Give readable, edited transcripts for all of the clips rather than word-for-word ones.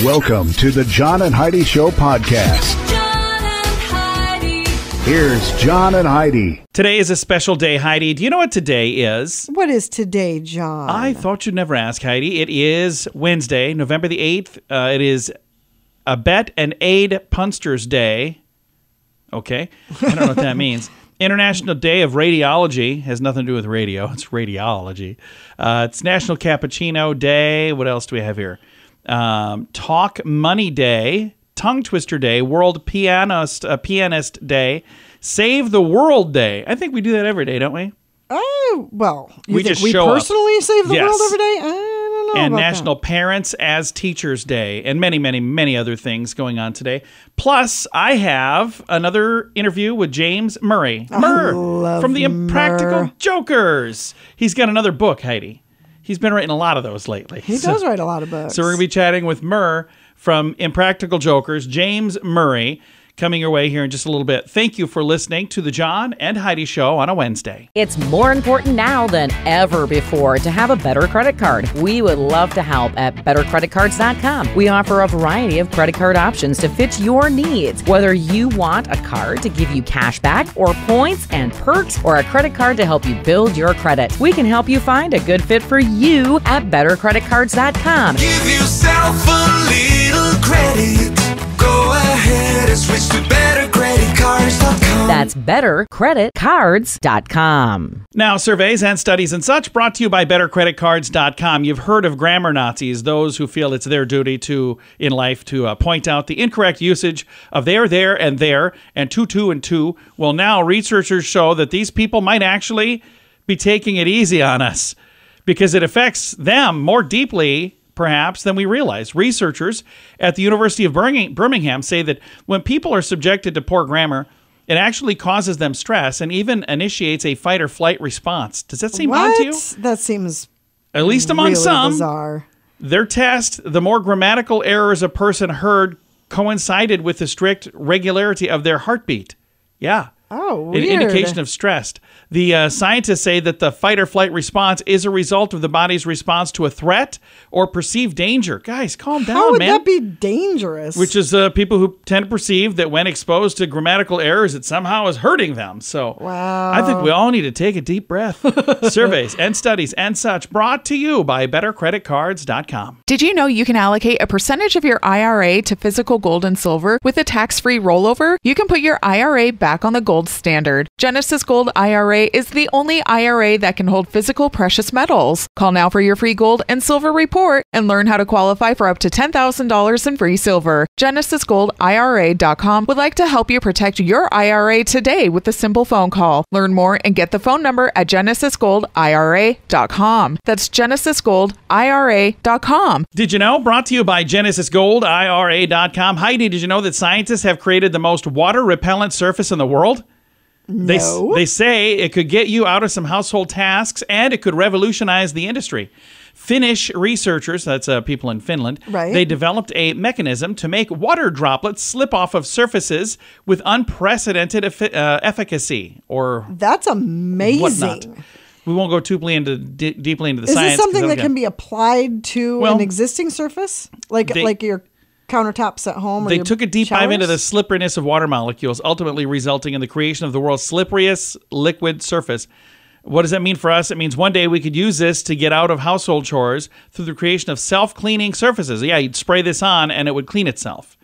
Welcome to the John and Heidi Show podcast. John and Heidi. Here's John and Heidi. Today is a special day, Heidi. Do you know what today is? What is today, John? I thought you'd never ask, Heidi. It is Wednesday, November the 8th. It is a Bet and Aid Punsters Day. Okay. I don't know what that means. International Day of Radiology. Has nothing to do with radio. It's radiology. It's National Cappuccino Day. What else do we have here? Talk Money Day. Tongue Twister Day. World Pianist Day. Save the World Day. I think we do that every day, don't we? Oh, well, We think just we show up. personally save the Yes. world every day? I don't know And about National that. Parents as Teachers Day, and many, many, many other things going on today. Plus, I have another interview with James Murray. love From the Impractical Murr. Jokers. He's got another book, Heidi. He's been writing a lot of those lately. He does write a lot of books. So we're going to be chatting with Murr from Impractical Jokers, James Murray, coming your way here in just a little bit. Thank you for listening to the John and Heidi Show on a Wednesday. It's more important now than ever before to have a better credit card. We would love to help at bettercreditcards.com. We offer a variety of credit card options to fit your needs. Whether you want a card to give you cash back or points and perks, or a credit card to help you build your credit, we can help you find a good fit for you at bettercreditcards.com. Give yourself a little credit. Go ahead and switch to bettercreditcards.com. That's bettercreditcards.com. Now, surveys and studies and such brought to you by bettercreditcards.com. You've heard of grammar Nazis, those who feel it's their duty in life to point out the incorrect usage of there, and to, and to. Well, now researchers show that these people might actually be taking it easy on us because it affects them more deeply perhaps than we realize. Researchers at the University of Birmingham say that when people are subjected to poor grammar, it actually causes them stress and even initiates a fight or flight response. Does that seem odd to you? That seems At least among really some. bizarre. Their test, the more grammatical errors a person heard coincided with the strict regularity of their heartbeat. Yeah. Oh, An weird. indication of stress. The scientists say that the fight or flight response is a result of the body's response to a threat or perceived danger. Guys, calm down, How would man. that be dangerous? Which is people who tend to perceive that when exposed to grammatical errors, it somehow is hurting them. So Wow. I think we all need to take a deep breath. Surveys and studies and such brought to you by bettercreditcards.com. Did you know you can allocate a percentage of your IRA to physical gold and silver with a tax-free rollover? You can put your IRA back on the gold standard. Genesis Gold IRA is the only IRA that can hold physical precious metals. Call now for your free gold and silver report and learn how to qualify for up to $10,000 in free silver. GenesisGoldIRA.com would like to help you protect your IRA today with a simple phone call. Learn more and get the phone number at GenesisGoldIRA.com. That's GenesisGoldIRA.com. Did you know? Brought to you by GenesisGoldIRA.com. Heidi, did you know that scientists have created the most water-repellent surface in the world? No. They say it could get you out of some household tasks and it could revolutionize the industry. Finnish researchers, that's people in Finland, Right. they developed a mechanism to make water droplets slip off of surfaces with unprecedented efficacy or That's amazing. whatnot. We won't go too deeply into the Is science. this something 'cause that that'll can get- be applied to Well, an existing surface? Like your countertops at home? Or They your took a deep dive into the showers? slipperiness of water molecules, ultimately resulting in the creation of the world's slipperiest liquid surface. What does that mean for us? It means one day we could use this to get out of household chores through the creation of self-cleaning surfaces. Yeah, you'd spray this on and it would clean itself.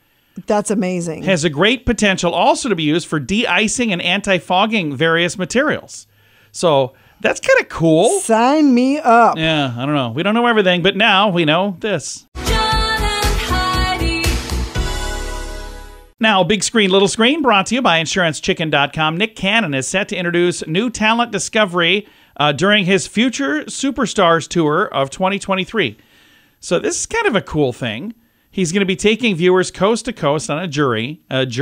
That's amazing. Has a great potential also to be used for de-icing and anti-fogging various materials. So that's kind of cool. Sign me up. Yeah, I don't know. We don't know everything, but now we know this. John and Heidi. Now, big screen, little screen, brought to you by InsuranceChicken.com. Nick Cannon is set to introduce new talent discovery during his Future Superstars Tour of 2023. So this is kind of a cool thing. He's going to be taking viewers coast to coast on a journey. And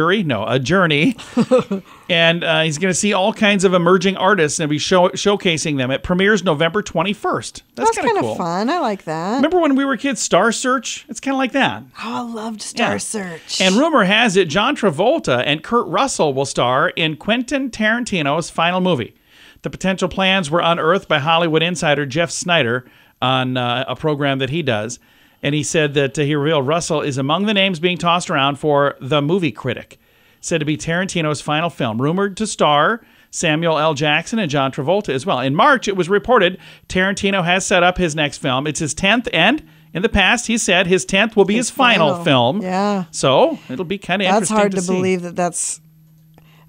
he's going to see all kinds of emerging artists and be showcasing them. It premieres November 21st. That's kind of of cool. fun. I like that. Remember when we were kids, Star Search? It's kind of like that. Oh, I loved Star Yeah. Search. And rumor has it John Travolta and Kurt Russell will star in Quentin Tarantino's final movie. The potential plans were unearthed by Hollywood insider Jeff Snyder on a program that he does. And he said that he revealed Russell is among the names being tossed around for The Movie Critic, said to be Tarantino's final film, rumored to star Samuel L. Jackson and John Travolta as well. In March, it was reported Tarantino has set up his next film. It's his 10th, and in the past, he said his 10th will be his final film. Yeah. So it'll be kind of interesting That's hard to see. believe that's...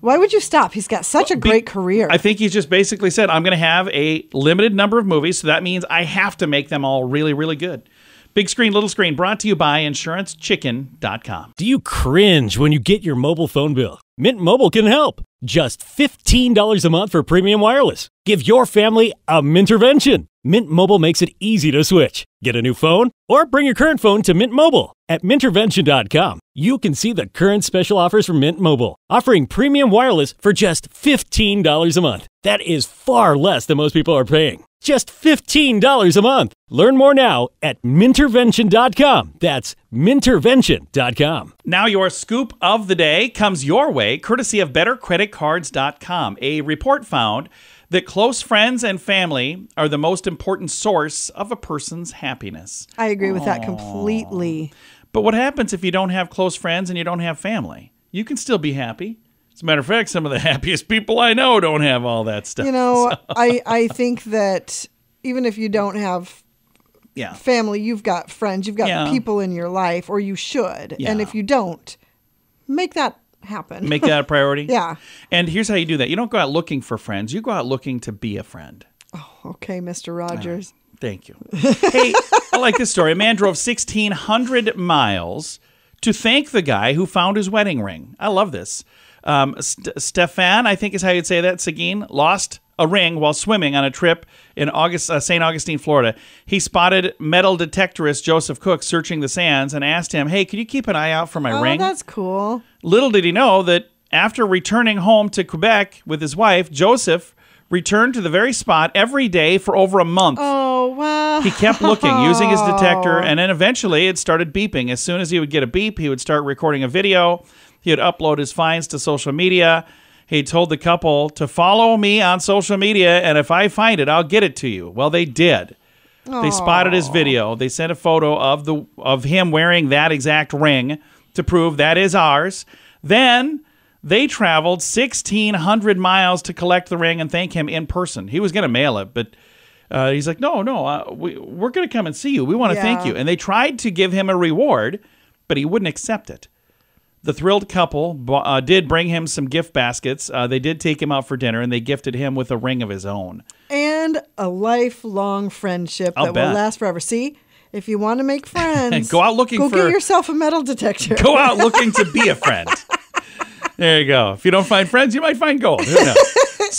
Why would you stop? He's got such a great career. I think he's just basically said, I'm going to have a limited number of movies, so that means I have to make them all really, really good. Big Screen, Little Screen, brought to you by InsuranceChicken.com. Do you cringe when you get your mobile phone bill? Mint Mobile can help. Just $15 a month for premium wireless. Give your family a Mintervention. Mint Mobile makes it easy to switch. Get a new phone or bring your current phone to Mint Mobile. At Mintervention.com, you can see the current special offers from Mint Mobile, offering premium wireless for just $15 a month. That is far less than most people are paying. Just $15 a month. Learn more now at Mintervention.com. That's Mintervention.com. Now your scoop of the day comes your way, courtesy of BetterCreditCards.com. A report found that close friends and family are the most important source of a person's happiness. I agree with that completely. But what happens if you don't have close friends and you don't have family? You can still be happy. As a matter of fact, some of the happiest people I know don't have all that stuff. You know, I think that even if you don't have family, you've got friends, you've got people in your life, or you should. Yeah. And if you don't, make that happen. Make that a priority? Yeah. And here's how you do that. You don't go out looking for friends. You go out looking to be a friend. Okay, Mr. Rogers. Thank you. Hey, I like this story. A man drove 1,600 miles to thank the guy who found his wedding ring. I love this. Stefan, I think is how you'd say that, Seguin, lost a ring while swimming on a trip in St. Augustine, Florida. He spotted metal detectorist Joseph Cook searching the sands and asked him, hey, could you keep an eye out for my ring? Oh, that's cool. Little did he know that after returning home to Quebec with his wife, Joseph returned to the very spot every day for over a month. Oh, wow. He kept looking, using his detector, and then eventually it started beeping. As soon as he would get a beep, he would start recording a video. He would upload his finds to social media. He told the couple to follow me on social media, and if I find it, I'll get it to you. Well, they did. They spotted his video. They sent a photo of him wearing that exact ring to prove that is ours. Then they traveled 1,600 miles to collect the ring and thank him in person. He was going to mail it, but he's like, no, we're going to come and see you. We want to thank you. And they tried to give him a reward, but he wouldn't accept it. The thrilled couple did bring him some gift baskets. They did take him out for dinner, and they gifted him with a ring of his own. And a lifelong friendship I'll that bet. will last forever. See, if you want to make friends, Go out looking go for- get yourself a metal detector. Go out looking to be a friend. There you go. If you don't find friends, you might find gold. Who knows?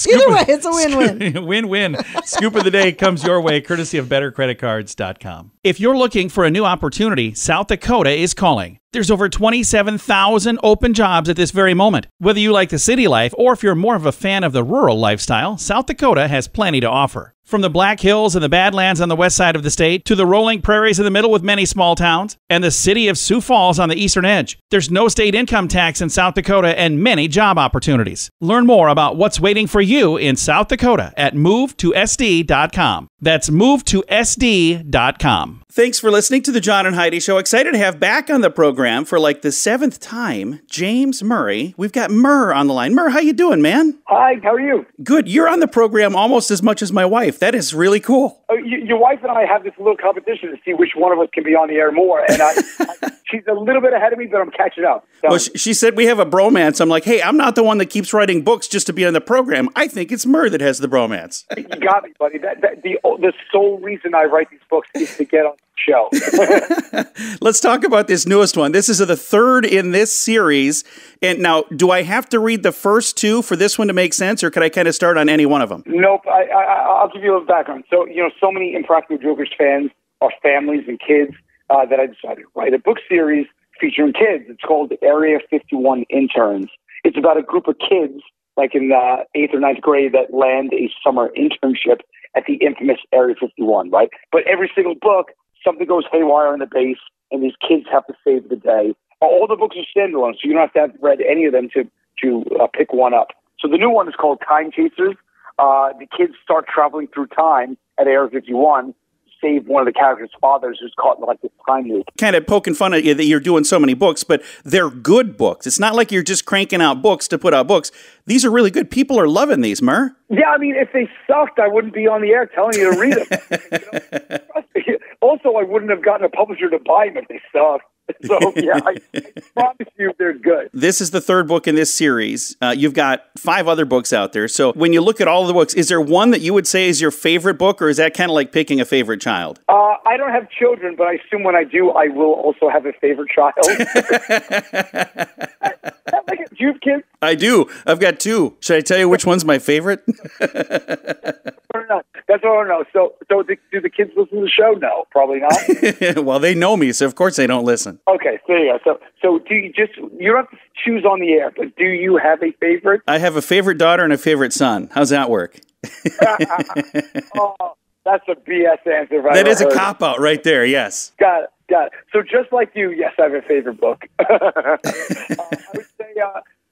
Either way, it's a win-win. Win-win. Scoop of the day comes your way, courtesy of BetterCreditCards.com. If you're looking for a new opportunity, South Dakota is calling. There's over 27,000 open jobs at this very moment. Whether you like the city life or if you're more of a fan of the rural lifestyle, South Dakota has plenty to offer. From the Black Hills and the Badlands on the west side of the state to the rolling prairies in the middle with many small towns and the city of Sioux Falls on the eastern edge, there's no state income tax in South Dakota and many job opportunities. Learn more about what's waiting for you in South Dakota at movetosd.com. That's movetosd.com. Thanks for listening to the John and Heidi Show. Excited to have back on the program for like the 7th time, James Murray. We've got Murr on the line. Murr, how you doing, man? Hi, how are you? Good. You're on the program almost as much as my wife. That is really cool. Your wife and I have this little competition to see which one of us can be on the air more, and she's a little bit ahead of me, but I'm catching up. So. Well, she said we have a bromance. I'm like, hey, I'm not the one that keeps writing books just to be on the program. I think it's Murr that has the bromance. You got me, buddy. The sole reason I write these books is to get on the show. Let's talk about this newest one. This is the third in this series. And now, do I have to read the first two for this one to make sense, or could I kind of start on any one of them? Nope. I'll give you a little background. So, so many Impractical Jokers fans are families and kids that I decided to write a book series featuring kids. It's called Area 51 Interns. It's about a group of kids, like in 8th or 9th grade, that land a summer internship at the infamous Area 51, right? But every single book, something goes haywire in the base, and these kids have to save the day. All the books are standalone, so you don't have to have read any of them to pick one up. So the new one is called Time Chasers. The kids start traveling through time at Area 51, save one of the characters' fathers who's caught in like this time loop. Kind of poking fun at you that you're doing so many books, but they're good books. It's not like you're just cranking out books to put out books. These are really good. People are loving these, Mur. Yeah, I mean, if they sucked, I wouldn't be on the air telling you to read them. Also, I wouldn't have gotten a publisher to buy them if they sucked. So, yeah, I promise you they're good. This is the third book in this series. You've got 5 other books out there. So when you look at all of the books, is there one that you would say is your favorite book, or is that kind of like picking a favorite child? I don't have children, but I assume when I do, I will also have a favorite child. Do you have kids? I do. I've got 2. Should I tell you which one's my favorite? That's all I know. So do the kids listen to the show? No, probably not. Well, they know me, so of course they don't listen. Okay, so there you go. So do you don't have to choose on the air, but do you have a favorite? I have a favorite daughter and a favorite son. How's that work? Oh, that's a BS answer. That is a cop-out right there, yes. Got it. So just like you, yes, I have a favorite book. I would say,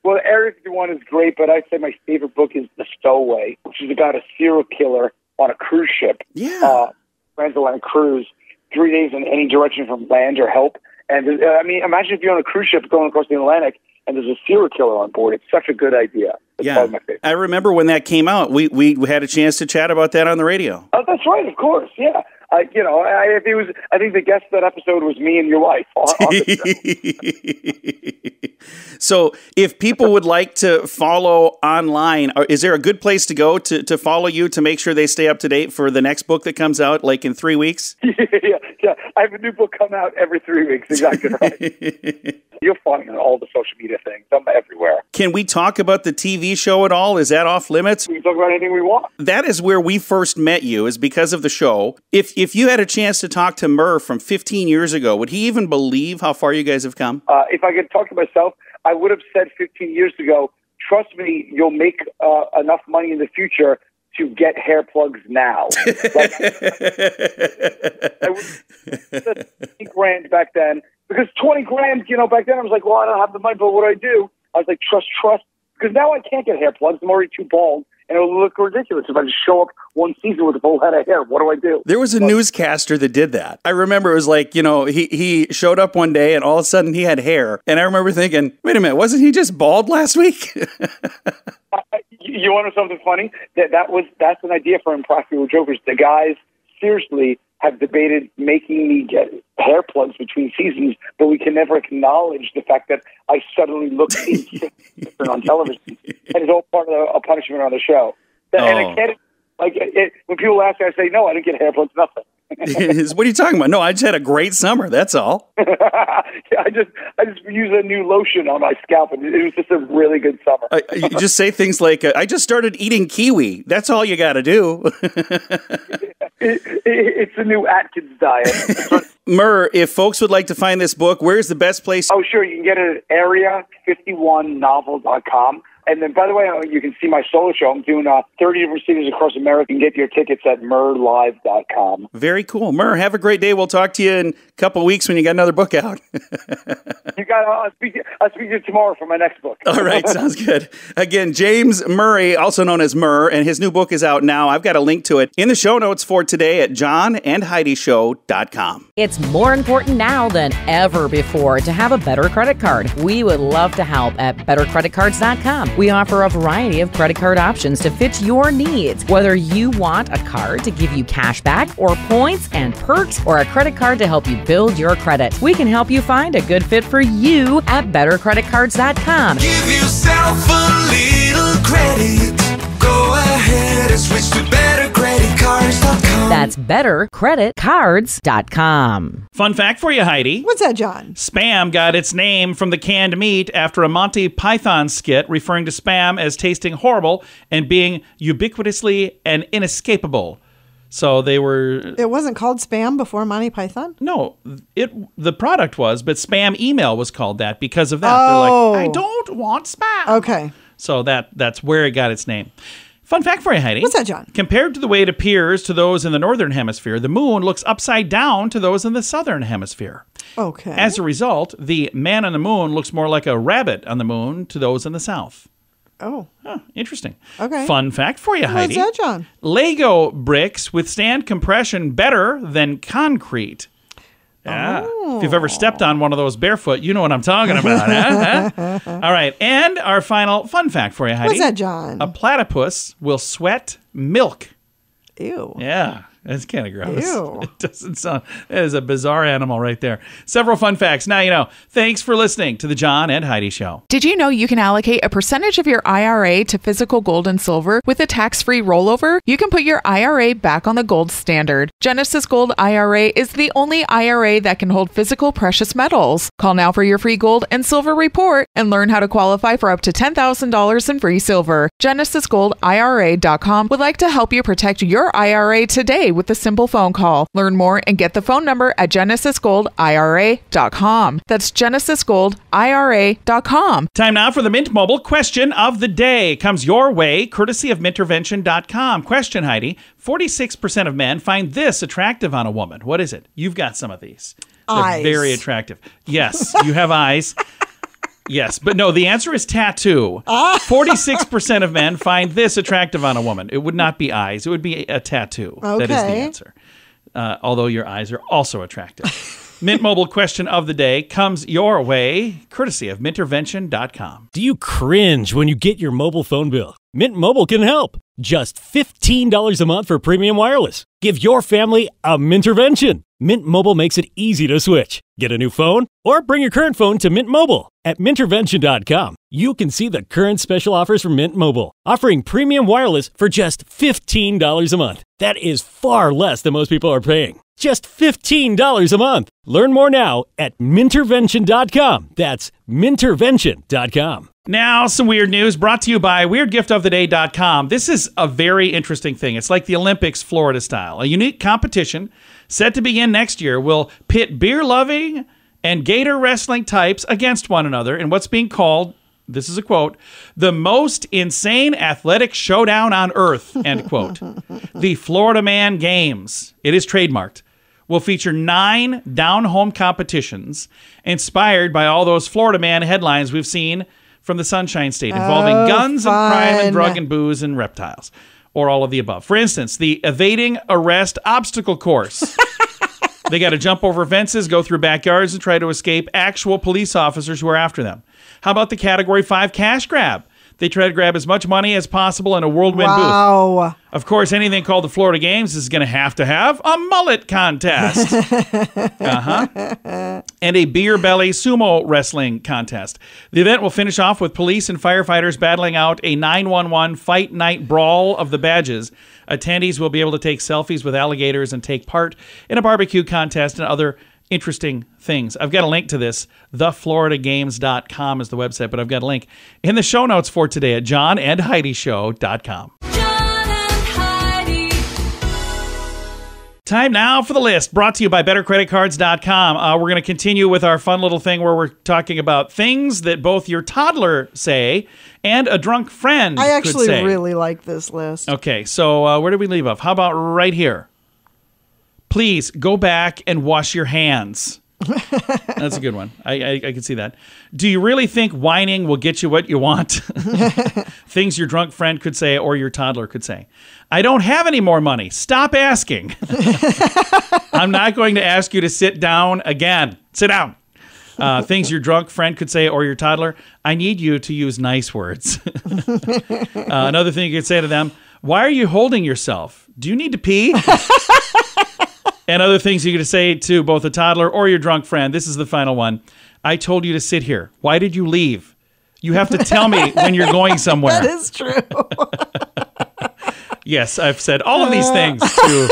well, Area 51 is great, but I'd say my favorite book is The Stowaway, which is about a serial killer on a cruise ship. Yeah. Transatlantic cruise, 3 days in any direction from land or help. And, imagine if you're on a cruise ship going across the Atlantic and there's a serial killer on board. It's such a good idea. It's probably my favorite. I remember when that came out, we had a chance to chat about that on the radio. Oh, that's right, of course, yeah. I think the guest of that episode was me and your wife. So if people would like to follow online, is there a good place to go to follow you to make sure they stay up to date for the next book that comes out like in 3 weeks? Yeah. I have a new book come out every 3 weeks. Exactly right. You'll find me on all the social media things. I'm everywhere. Can we talk about the TV show at all? Is that off limits? We can talk about anything we want. That is where we first met you, is because of the show. If you had a chance to talk to Mur from 15 years ago, would he even believe how far you guys have come? If I could talk to myself, I would have said 15 years ago, trust me, you'll make enough money in the future to get hair plugs now. Like, I would said 20 grand back then, because 20 grand, back then I was like, well, I don't have the money, but what do I do? I was like, trust. Because now I can't get hair plugs. I'm already too bald. And it'll look ridiculous if I just show up one season with a full head of hair. What do I do? There was a newscaster that did that. I remember it was like, he showed up one day and all of a sudden he had hair. And I remember thinking, wait a minute, wasn't he just bald last week? You want to know something funny? That's an idea for Impractical Jokers. The guys seriously have debated making me get hair plugs between seasons, but we can never acknowledge the fact that I suddenly look different on television. And it's all part of a punishment on the show. And I can't, when people ask me, I say, no, I didn't get hair plugs, nothing. What are you talking about? No, I just had a great summer. That's all. I just used a new lotion on my scalp, and it was just a really good summer. You just say things like, I just started eating kiwi. That's all you got to do. It's a new Atkins diet. Mur, if folks would like to find this book, where's the best place? Oh, sure. You can get it at area51novel.com. And then, by the way, you can see my solo show. I'm doing 30 different cities across America. You can get your tickets at murlive.com. Very cool. Mur, have a great day. We'll talk to you in a couple of weeks when you got another book out. I'll speak to you tomorrow for my next book. All right, sounds good. Again, James Murray, also known as Mur, and his new book is out now. I've got a link to it in the show notes for today at johnandheidishow.com. It's more important now than ever before to have a better credit card. We would love to help at bettercreditcards.com. We offer a variety of credit card options to fit your needs. Whether you want a card to give you cash back or points and perks, or a credit card to help you build your credit, we can help you find a good fit for you at bettercreditcards.com. Give yourself a little credit. Go ahead and switch to bettercreditcards.com. That's bettercreditcards.com. Fun fact for you, Heidi. What's that, John? Spam got its name from the canned meat after a Monty Python skit referring to Spam as tasting horrible and being ubiquitously and inescapable. So they were... It wasn't called Spam before Monty Python? No, the product was, but Spam email was called that because of that. Oh. They're like, I don't want Spam. Okay. So that's where it got its name. Fun fact for you, Heidi. What's that, John? Compared to the way it appears to those in the northern hemisphere, the moon looks upside down to those in the southern hemisphere. Okay. As a result, the man on the moon looks more like a rabbit on the moon to those in the south. Oh. Huh, interesting. Okay. Fun fact for you, Heidi. What's that, John? Lego bricks withstand compression better than concrete. Yeah. Oh. If you've ever stepped on one of those barefoot, you know what I'm talking about. Huh? All right. And our final fun fact for you, Heidi. What's that, John? A platypus will sweat milk. Ew. Yeah. That's kind of gross. Ew. It doesn't sound. That is a bizarre animal right there. Several fun facts. Now you know. Thanks for listening to the John and Heidi Show. Did you know you can allocate a percentage of your IRA to physical gold and silver with a tax-free rollover? You can put your IRA back on the gold standard. Genesis Gold IRA is the only IRA that can hold physical precious metals. Call now for your free gold and silver report and learn how to qualify for up to $10,000 in free silver. GenesisGoldIRA.com would like to help you protect your IRA today with a simple phone call. Learn more and get the phone number at GenesisGoldIRA.com. That's GenesisGoldIRA.com. Time now for the Mint Mobile question of the day. Comes your way, courtesy of Mintervention.com. Question, Heidi. 46% of men find this attractive on a woman. What is it? You've got some of these. Eyes. They're very attractive. Yes, you have eyes. Yes, but no, the answer is tattoo. 46% of men find this attractive on a woman. It would not be eyes. It would be a tattoo. That is the answer. Although your eyes are also attractive. Mint Mobile question of the day comes your way, courtesy of Mintervention.com. Do you cringe when you get your mobile phone bill? Mint Mobile can help. Just $15 a month for premium wireless. Give your family a Mintervention. Mint Mobile makes it easy to switch. Get a new phone or bring your current phone to Mint Mobile. At Mintervention.com, you can see the current special offers from Mint Mobile, offering premium wireless for just $15 a month. That is far less than most people are paying. Just $15 a month. Learn more now at Mintervention.com. That's Mintervention.com. Now, some weird news brought to you by WeirdGiftOfTheDay.com. This is a very interesting thing. It's like the Olympics, Florida style. A unique competition set to begin next year will pit beer-loving and gator wrestling types against one another in what's being called, this is a quote, the most insane athletic showdown on earth, end quote. The Florida Man Games, it is trademarked, will feature 9 down-home competitions inspired by all those Florida Man headlines we've seen from the Sunshine State involving guns and crime and drug and booze and reptiles, or all of the above. For instance, the evading arrest obstacle course. They got to jump over fences, go through backyards, and try to escape actual police officers who are after them. How about the Category 5 cash grab? They try to grab as much money as possible in a whirlwind booth. Of course, anything called the Florida Games is going to have a mullet contest. And a beer belly sumo wrestling contest. The event will finish off with police and firefighters battling out a 911 fight night brawl of the badges. Attendees will be able to take selfies with alligators and take part in a barbecue contest and other interesting things. I've got a link to this. TheFloridaGames.com is the website, but I've got a link in the show notes for today at JohnandHeidiShow.com. John and Heidi. Time now for the list, brought to you by BetterCreditCards.com. We're going to continue with our fun little thing where we're talking about things that both your toddler say and a drunk friend I actually could say. really like this list. Okay, so where did we leave off? How about right here? Please go back and wash your hands. That's a good one. I can see that. Do you really think whining will get you what you want? Things your drunk friend could say or your toddler could say. I don't have any more money. Stop asking. I'm not going to ask you to sit down again. Sit down. Things your drunk friend could say or your toddler. I need you to use nice words. Another thing you could say to them. Why are you holding yourself? Do you need to pee? And other things you could say to both a toddler or your drunk friend. This is the final one. I told you to sit here. Why did you leave? You have to tell me when you're going somewhere. That is true. Yes, I've said all of these things to,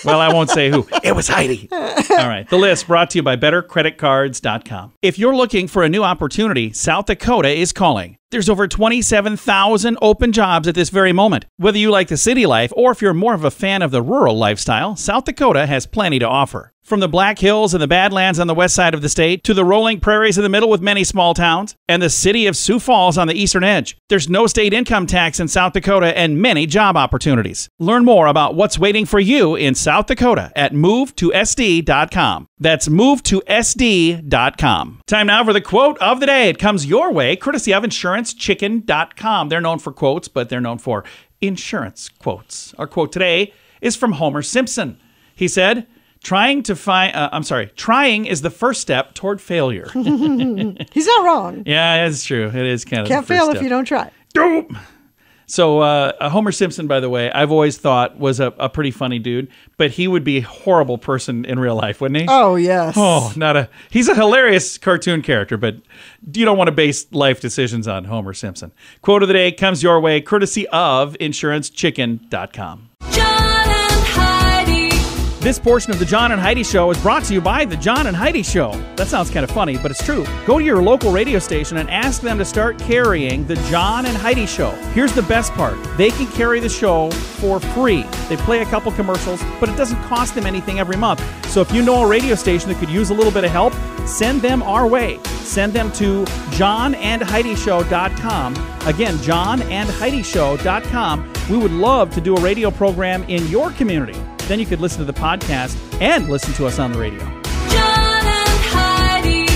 well, I won't say who. It was Heidi. All right. The list brought to you by BetterCreditCards.com. If you're looking for a new opportunity, South Dakota is calling. There's over 27,000 open jobs at this very moment. Whether you like the city life or if you're more of a fan of the rural lifestyle, South Dakota has plenty to offer. From the Black Hills and the Badlands on the west side of the state to the rolling prairies in the middle with many small towns and the city of Sioux Falls on the eastern edge, there's no state income tax in South Dakota and many job opportunities. Learn more about what's waiting for you in South Dakota at movetosd.com. That's movetosd.com. Time now for the quote of the day. It comes your way, courtesy of Insurance insurancechicken.com. They're known for quotes, but they're known for insurance quotes. Our quote today is from Homer Simpson. He said, trying is the first step toward failure. He's not wrong. Yeah, it's true. It is kind of Can't the first fail step. if you don't try. Dope. So Homer Simpson, by the way, I've always thought was a pretty funny dude, but he would be a horrible person in real life, wouldn't he? Oh, yes. Oh, he's a hilarious cartoon character, but you don't want to base life decisions on Homer Simpson. Quote of the day comes your way courtesy of insurancechicken.com. John and Heidi. This portion of the John and Heidi Show is brought to you by the John and Heidi Show. That sounds kind of funny, but it's true. Go to your local radio station and ask them to start carrying the John and Heidi Show. Here's the best part. They can carry the show for free. They play a couple commercials, but it doesn't cost them anything every month. So if you know a radio station that could use a little bit of help, send them our way. Send them to johnandheidishow.com. Again, johnandheidishow.com. We would love to do a radio program in your community. Then you could listen to the podcast and listen to us on the radio. John and Heidi.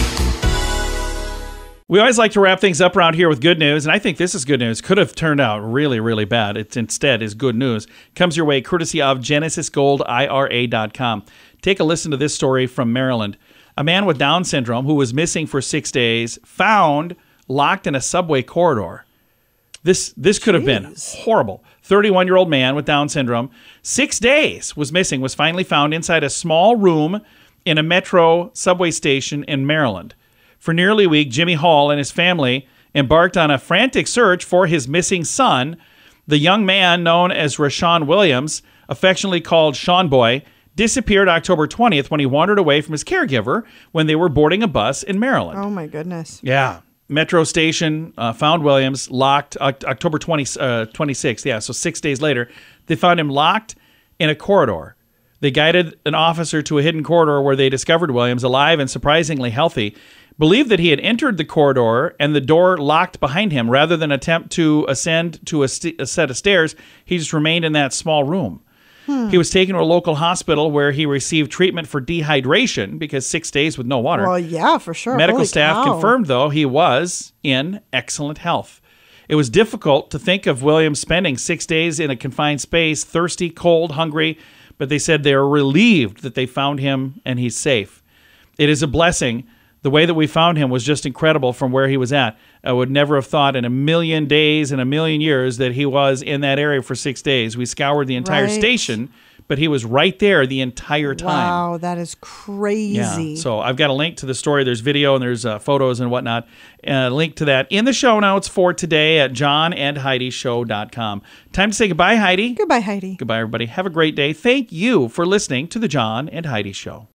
We always like to wrap things up around here with good news, and I think this is good news. Could have turned out really, really bad. It instead is good news. Comes your way courtesy of GenesisGoldIRA.com. Take a listen to this story from Maryland. A man with Down syndrome who was missing for 6 days found locked in a subway corridor. This could have been horrible. 31-year-old man with Down syndrome, 6 days was missing, was finally found inside a small room in a metro subway station in Maryland. For nearly a week, Jimmy Hall and his family embarked on a frantic search for his missing son. The young man, known as Rashawn Williams, affectionately called Sean Boy, disappeared October 20th when he wandered away from his caregiver when they were boarding a bus in Maryland. Oh, my goodness. Yeah. Metro station found Williams locked October 26th. Yeah, so 6 days later, they found him locked in a corridor. They guided an officer to a hidden corridor where they discovered Williams alive and surprisingly healthy. Believed that he had entered the corridor and the door locked behind him. Rather than attempt to ascend to a set of stairs, he just remained in that small room. He was taken to a local hospital where he received treatment for dehydration because 6 days with no water. Well, yeah, for sure. Medical Holy staff cow. confirmed, though, he was in excellent health. It was difficult to think of Williams spending 6 days in a confined space, thirsty, cold, hungry, but they said they are relieved that they found him and he's safe. It is a blessing. The way that we found him was just incredible from where he was at. I would never have thought in a million days, in a million years, that he was in that area for 6 days. We scoured the entire station, but he was right there the entire time. Wow, that is crazy. Yeah. So I've got a link to the story. There's video and there's photos and whatnot. Link to that in the show notes for today at johnandheidishow.com. Time to say goodbye, Heidi. Goodbye, Heidi. Goodbye, everybody. Have a great day. Thank you for listening to the John and Heidi Show.